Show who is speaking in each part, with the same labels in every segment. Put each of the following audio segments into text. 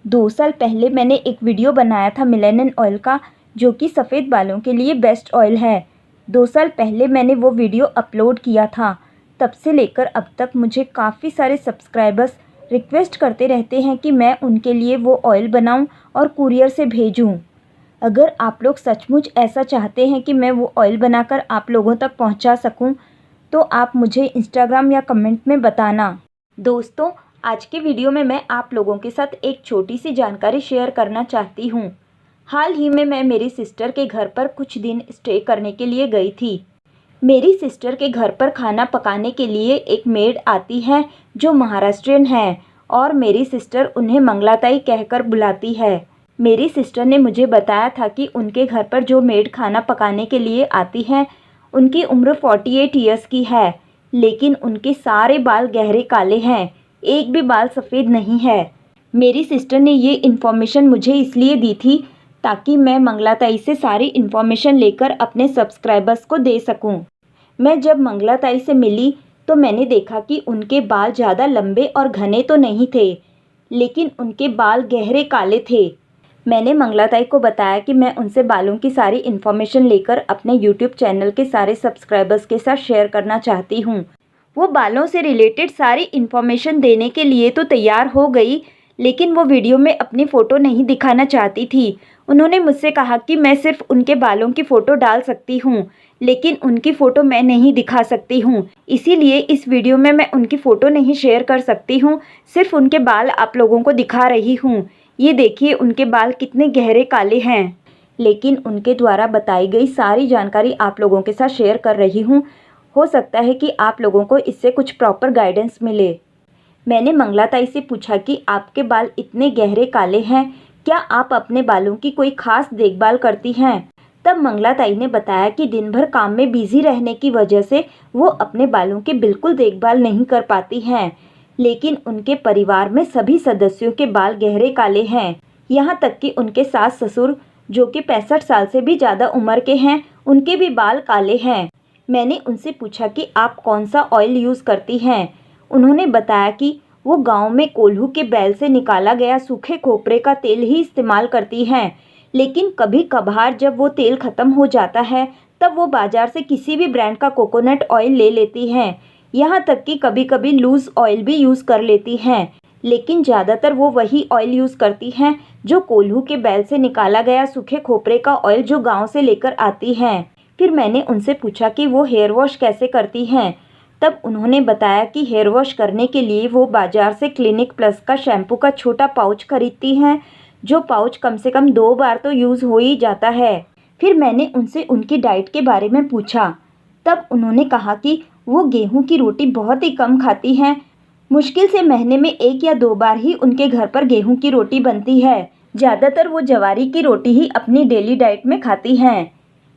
Speaker 1: 2 साल पहले मैंने एक वीडियो बनाया था मिलेनियल ऑयल का, जो कि सफ़ेद बालों के लिए बेस्ट ऑयल है। 2 साल पहले मैंने वो वीडियो अपलोड किया था। तब से लेकर अब तक मुझे काफ़ी सारे सब्सक्राइबर्स रिक्वेस्ट करते रहते हैं कि मैं उनके लिए वो ऑयल बनाऊं और कुरियर से भेजूं। अगर आप लोग सचमुच ऐसा चाहते हैं कि मैं वो ऑयल बनाकर आप लोगों तक पहुंचा सकूं, तो आप मुझे इंस्टाग्राम या कमेंट में बताना। दोस्तों, आज के वीडियो में मैं आप लोगों के साथ एक छोटी सी जानकारी शेयर करना चाहती हूँ। हाल ही में मैं मेरी सिस्टर के घर पर कुछ दिन स्टे करने के लिए गई थी। मेरी सिस्टर के घर पर खाना पकाने के लिए एक मेड आती है जो महाराष्ट्रियन है और मेरी सिस्टर उन्हें मंगलाताई कहकर बुलाती है। मेरी सिस्टर ने मुझे बताया था कि उनके घर पर जो मेड खाना पकाने के लिए आती है, उनकी उम्र 48 ईयर्स की है, लेकिन उनके सारे बाल गहरे काले हैं, एक भी बाल सफ़ेद नहीं है। मेरी सिस्टर ने ये इन्फॉर्मेशन मुझे इसलिए दी थी ताकि मैं मंगलाताई से सारी इन्फॉर्मेशन लेकर अपने सब्सक्राइबर्स को दे सकूं। मैं जब मंगलाताई से मिली तो मैंने देखा कि उनके बाल ज़्यादा लंबे और घने तो नहीं थे, लेकिन उनके बाल गहरे काले थे। मैंने मंगलाताई को बताया कि मैं उनसे बालों की सारी इन्फॉर्मेशन लेकर अपने यूट्यूब चैनल के सारे सब्सक्राइबर्स के साथ शेयर करना चाहती हूँ। वो बालों से रिलेटेड सारी इन्फॉर्मेशन देने के लिए तो तैयार हो गई, लेकिन वो वीडियो में अपनी फ़ोटो नहीं दिखाना चाहती थी। उन्होंने मुझसे कहा कि मैं सिर्फ उनके बालों की फ़ोटो डाल सकती हूँ, लेकिन उनकी फ़ोटो मैं नहीं दिखा सकती हूँ। इसीलिए इस वीडियो में मैं उनकी फ़ोटो नहीं शेयर कर सकती हूँ, सिर्फ उनके बाल आप लोगों को दिखा रही हूँ। ये देखिए उनके बाल कितने गहरे काले हैं। लेकिन उनके द्वारा बताई गई सारी जानकारी आप लोगों के साथ शेयर कर रही हूँ। हो सकता है कि आप लोगों को इससे कुछ प्रॉपर गाइडेंस मिले। मैंने मंगलाताई से पूछा कि आपके बाल इतने गहरे काले हैं, क्या आप अपने बालों की कोई खास देखभाल करती हैं? तब मंगलाताई ने बताया कि दिन भर काम में बिजी रहने की वजह से वो अपने बालों की बिल्कुल देखभाल नहीं कर पाती हैं, लेकिन उनके परिवार में सभी सदस्यों के बाल गहरे काले हैं। यहाँ तक कि उनके सास ससुर, जो कि 65 साल से भी ज़्यादा उम्र के हैं, उनके भी बाल काले हैं। मैंने उनसे पूछा कि आप कौन सा ऑयल यूज़ करती हैं। उन्होंने बताया कि वो गांव में कोल्हू के बैल से निकाला गया सूखे खोपरे का तेल ही इस्तेमाल करती हैं, लेकिन कभी कभार जब वो तेल ख़त्म हो जाता है तब वो बाज़ार से किसी भी ब्रांड का कोकोनट ऑयल ले लेती हैं। यहाँ तक कि कभी कभी लूज़ ऑयल भी यूज़ कर लेती हैं, लेकिन ज़्यादातर वो वही ऑयल यूज़ करती हैं जो कोल्हू के बैल से निकाला गया सूखे खोपरे का ऑयल जो गाँव से लेकर आती हैं। फिर मैंने उनसे पूछा कि वो हेयर वॉश कैसे करती हैं। तब उन्होंने बताया कि हेयर वॉश करने के लिए वो बाज़ार से क्लिनिक प्लस का शैम्पू का छोटा पाउच खरीदती हैं, जो पाउच कम से कम 2 बार तो यूज़ हो ही जाता है। फिर मैंने उनसे उनकी डाइट के बारे में पूछा। तब उन्होंने कहा कि वो गेहूं की रोटी बहुत ही कम खाती हैं। मुश्किल से महीने में 1 या 2 बार ही उनके घर पर गेहूं की रोटी बनती है। ज़्यादातर वो ज्वारी की रोटी ही अपनी डेली डाइट में खाती हैं,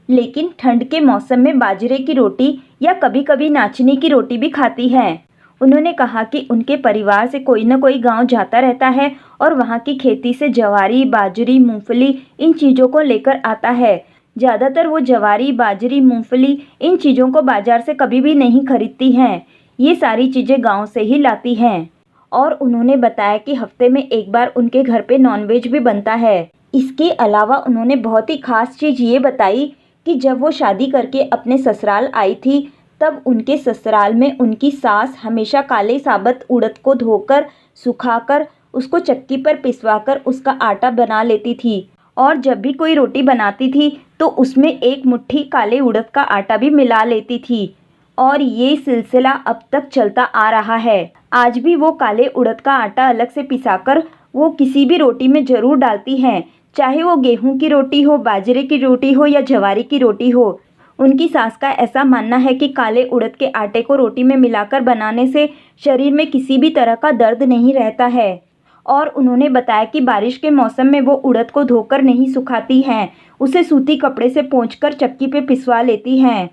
Speaker 1: लेकिन ठंड के मौसम में बाजरे की रोटी या कभी कभी नाचनी की रोटी भी खाती हैं। उन्होंने कहा कि उनके परिवार से कोई न कोई गांव जाता रहता है और वहां की खेती से ज्वारी, बाजरी, मूंगफली इन चीज़ों को लेकर आता है। ज़्यादातर वो ज्वारी, बाजरी, मूंगफली इन चीज़ों को बाजार से कभी भी नहीं खरीदती हैं। ये सारी चीज़ें गाँव से ही लाती हैं। और उन्होंने बताया कि हफ्ते में 1 बार उनके घर पे नॉनवेज भी बनता है। इसके अलावा उन्होंने बहुत ही खास चीज़ ये बताई कि जब वो शादी करके अपने ससुराल आई थी, तब उनके ससुराल में उनकी सास हमेशा काले साबुत उड़द को धोकर, सुखाकर, उसको चक्की पर पिसवाकर उसका आटा बना लेती थी, और जब भी कोई रोटी बनाती थी तो उसमें 1 मुट्ठी काले उड़द का आटा भी मिला लेती थी। और ये सिलसिला अब तक चलता आ रहा है। आज भी वो काले उड़द का आटा अलग से पिसाकर वो किसी भी रोटी में ज़रूर डालती हैं, चाहे वो गेहूं की रोटी हो, बाजरे की रोटी हो या ज्वारी की रोटी हो। उनकी सास का ऐसा मानना है कि काले उड़द के आटे को रोटी में मिलाकर बनाने से शरीर में किसी भी तरह का दर्द नहीं रहता है। और उन्होंने बताया कि बारिश के मौसम में वो उड़द को धोकर नहीं सुखाती हैं, उसे सूती कपड़े से पोंछकर चक्की पे पिसवा लेती हैं।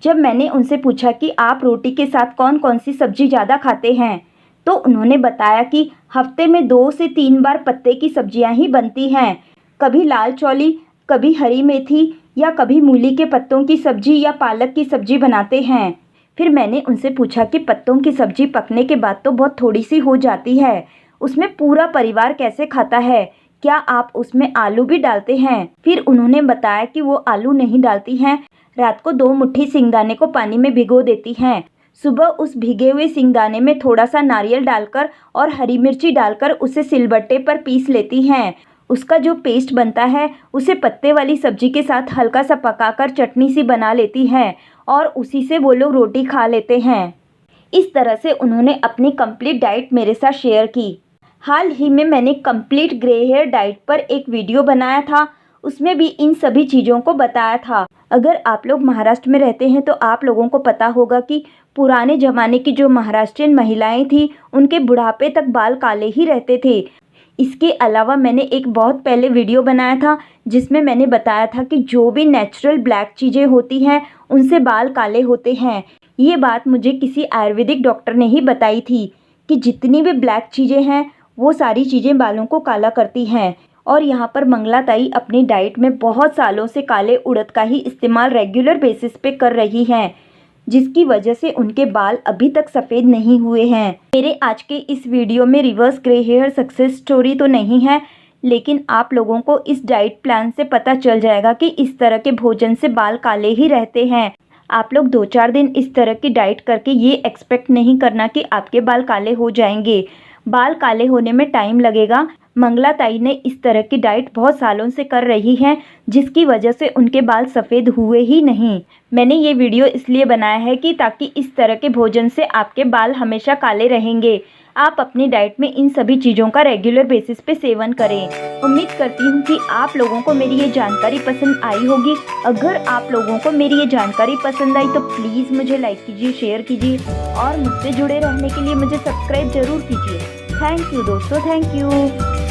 Speaker 1: जब मैंने उनसे पूछा कि आप रोटी के साथ कौन कौन सी सब्जी ज़्यादा खाते हैं, तो उन्होंने बताया कि हफ्ते में 2 से 3 बार पत्ते की सब्जियां ही बनती हैं। कभी लाल चौली, कभी हरी मेथी या कभी मूली के पत्तों की सब्जी या पालक की सब्जी बनाते हैं। फिर मैंने उनसे पूछा कि पत्तों की सब्जी पकने के बाद तो बहुत थोड़ी सी हो जाती है, उसमें पूरा परिवार कैसे खाता है? क्या आप उसमें आलू भी डालते हैं? फिर उन्होंने बताया कि वो आलू नहीं डालती हैं। रात को 2 मुट्ठी सिंगदाने को पानी में भिगो देती हैं। सुबह उस भीगे हुए सिंगदाने में थोड़ा सा नारियल डालकर और हरी मिर्ची डालकर उसे सिलबट्टे पर पीस लेती हैं। उसका जो पेस्ट बनता है उसे पत्ते वाली सब्जी के साथ हल्का सा पकाकर चटनी सी बना लेती हैं और उसी से वो लोग रोटी खा लेते हैं। इस तरह से उन्होंने अपनी कंप्लीट डाइट मेरे साथ शेयर की। हाल ही में मैंने कंप्लीट ग्रे हेयर डाइट पर एक वीडियो बनाया था, उसमें भी इन सभी चीज़ों को बताया था। अगर आप लोग महाराष्ट्र में रहते हैं तो आप लोगों को पता होगा कि पुराने ज़माने की जो महाराष्ट्रियन महिलाएं थी उनके बुढ़ापे तक बाल काले ही रहते थे। इसके अलावा मैंने एक बहुत पहले वीडियो बनाया था जिसमें मैंने बताया था कि जो भी नेचुरल ब्लैक चीज़ें होती हैं उनसे बाल काले होते हैं। ये बात मुझे किसी आयुर्वेदिक डॉक्टर ने ही बताई थी कि जितनी भी ब्लैक चीज़ें हैं वो सारी चीज़ें बालों को काला करती हैं। और यहाँ पर मंगला ताई अपनी डाइट में बहुत सालों से काले उड़द का ही इस्तेमाल रेगुलर बेसिस पे कर रही हैं, जिसकी वजह से उनके बाल अभी तक सफ़ेद नहीं हुए हैं। मेरे आज के इस वीडियो में reverse grey hair success story तो नहीं है, लेकिन आप लोगों को इस डाइट प्लान से पता चल जाएगा कि इस तरह के भोजन से बाल काले ही रहते हैं। आप लोग 2-4 दिन इस तरह की डाइट करके ये एक्सपेक्ट नहीं करना कि आपके बाल काले हो जाएंगे। बाल काले होने में टाइम लगेगा। मंगला ताई ने इस तरह की डाइट बहुत सालों से कर रही हैं, जिसकी वजह से उनके बाल सफ़ेद हुए ही नहीं। मैंने ये वीडियो इसलिए बनाया है कि ताकि इस तरह के भोजन से आपके बाल हमेशा काले रहेंगे। आप अपनी डाइट में इन सभी चीज़ों का रेगुलर बेसिस पे सेवन करें। उम्मीद करती हूँ कि आप लोगों को मेरी ये जानकारी पसंद आई होगी। अगर आप लोगों को मेरी ये जानकारी पसंद आई तो प्लीज़ मुझे लाइक कीजिए, शेयर कीजिए और मुझसे जुड़े रहने के लिए मुझे सब्सक्राइब ज़रूर कीजिए। थैंक यू दोस्तों, थैंक यू।